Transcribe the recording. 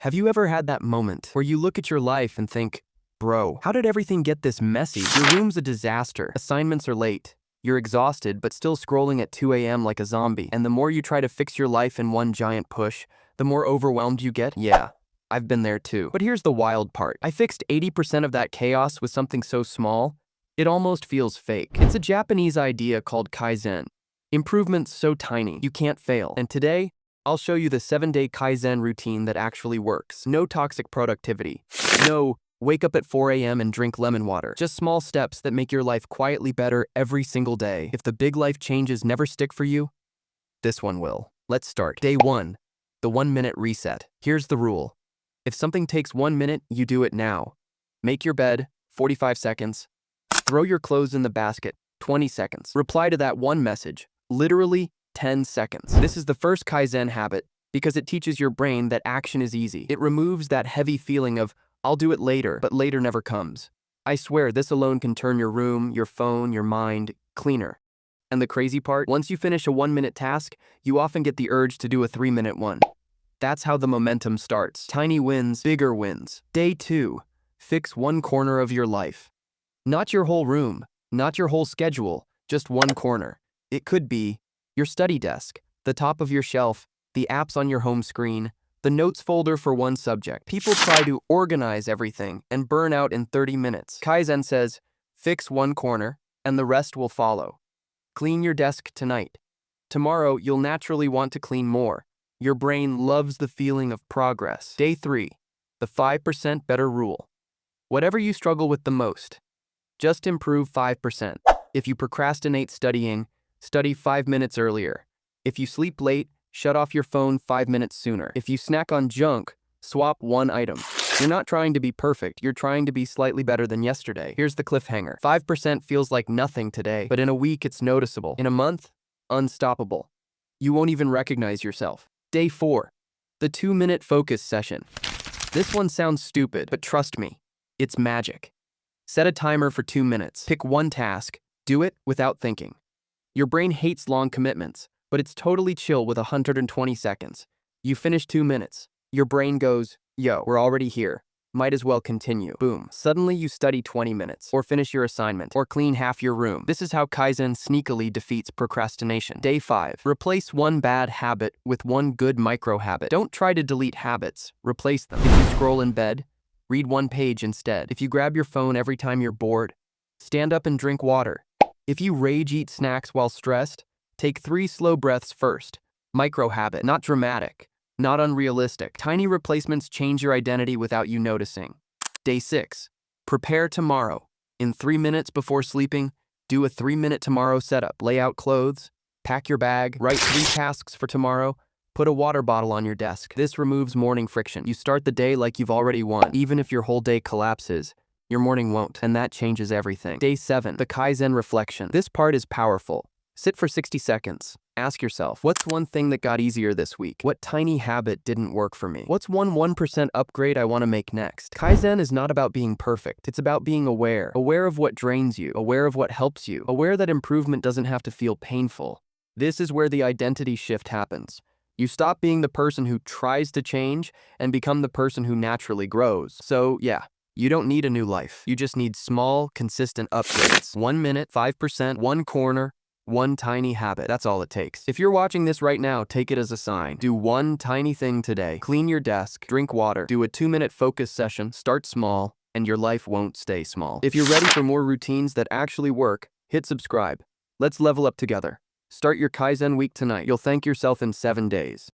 Have you ever had that moment where you look at your life and think, bro, how did everything get this messy? Your room's a disaster, assignments are late, you're exhausted but still scrolling at 2 a.m. like a zombie, and the more you try to fix your life in one giant push, the more overwhelmed you get? Yeah, I've been there too. But here's the wild part. I fixed 80% of that chaos with something so small, it almost feels fake. It's a Japanese idea called Kaizen. Improvements so tiny, you can't fail. And today, I'll show you the 7-day Kaizen routine that actually works. No toxic productivity. No, wake up at 4 a.m. and drink lemon water. Just small steps that make your life quietly better every single day. If the big life changes never stick for you, this one will. Let's start. Day 1, the 1-minute reset. Here's the rule. If something takes 1 minute, you do it now. Make your bed, 45 seconds. Throw your clothes in the basket, 20 seconds. Reply to that one message, literally 10 seconds. This is the first Kaizen habit because it teaches your brain that action is easy. It removes that heavy feeling of, I'll do it later, but later never comes. I swear this alone can turn your room, your phone, your mind cleaner. And the crazy part, once you finish a 1-minute task, you often get the urge to do a 3-minute one. That's how the momentum starts. Tiny wins, bigger wins. Day 2, fix one corner of your life. Not your whole room, not your whole schedule, just one corner. It could be your study desk, the top of your shelf, the apps on your home screen, the notes folder for one subject. People try to organize everything and burn out in 30 minutes. Kaizen says, fix one corner and the rest will follow. Clean your desk tonight. Tomorrow, you'll naturally want to clean more. Your brain loves the feeling of progress. Day 3, the 5% better rule. Whatever you struggle with the most, just improve 5%. If you procrastinate studying, study 5 minutes earlier. If you sleep late, shut off your phone 5 minutes sooner. If you snack on junk, swap one item. You're not trying to be perfect, you're trying to be slightly better than yesterday. Here's the cliffhanger. 5% feels like nothing today, but in a week it's noticeable. In a month, unstoppable. You won't even recognize yourself. Day 4, the 2-minute focus session. This one sounds stupid, but trust me, it's magic. Set a timer for 2 minutes. Pick one task. Do it without thinking. Your brain hates long commitments, but it's totally chill with 120 seconds. You finish 2 minutes. Your brain goes, yo, we're already here. Might as well continue. Boom. Suddenly you study 20 minutes, or finish your assignment, or clean half your room. This is how Kaizen sneakily defeats procrastination. Day 5. Replace one bad habit with one good micro habit. Don't try to delete habits. Replace them. If you scroll in bed, read one page instead. If you grab your phone every time you're bored, stand up and drink water. If you rage eat snacks while stressed, take 3 slow breaths first. Micro habit, not dramatic, not unrealistic. Tiny replacements change your identity without you noticing. Day 6. Prepare tomorrow. In 3 minutes before sleeping, do a 3-minute tomorrow setup. Lay out clothes, pack your bag, write 3 tasks for tomorrow, put a water bottle on your desk. This removes morning friction. You start the day like you've already won. Even if your whole day collapses, your morning won't, and that changes everything. Day 7, the Kaizen reflection. This part is powerful. Sit for 60 seconds. Ask yourself, what's one thing that got easier this week? What tiny habit didn't work for me? What's one 1% upgrade I want to make next? Kaizen is not about being perfect. It's about being aware. Aware of what drains you. Aware of what helps you. Aware that improvement doesn't have to feel painful. This is where the identity shift happens. You stop being the person who tries to change and become the person who naturally grows. So yeah, you don't need a new life. You just need small, consistent upgrades. 1 minute, 5%, one corner, one tiny habit. That's all it takes. If you're watching this right now, take it as a sign. Do one tiny thing today. Clean your desk, drink water, do a 2-minute focus session, start small, and your life won't stay small. If you're ready for more routines that actually work, hit subscribe. Let's level up together. Start your Kaizen week tonight. You'll thank yourself in 7 days.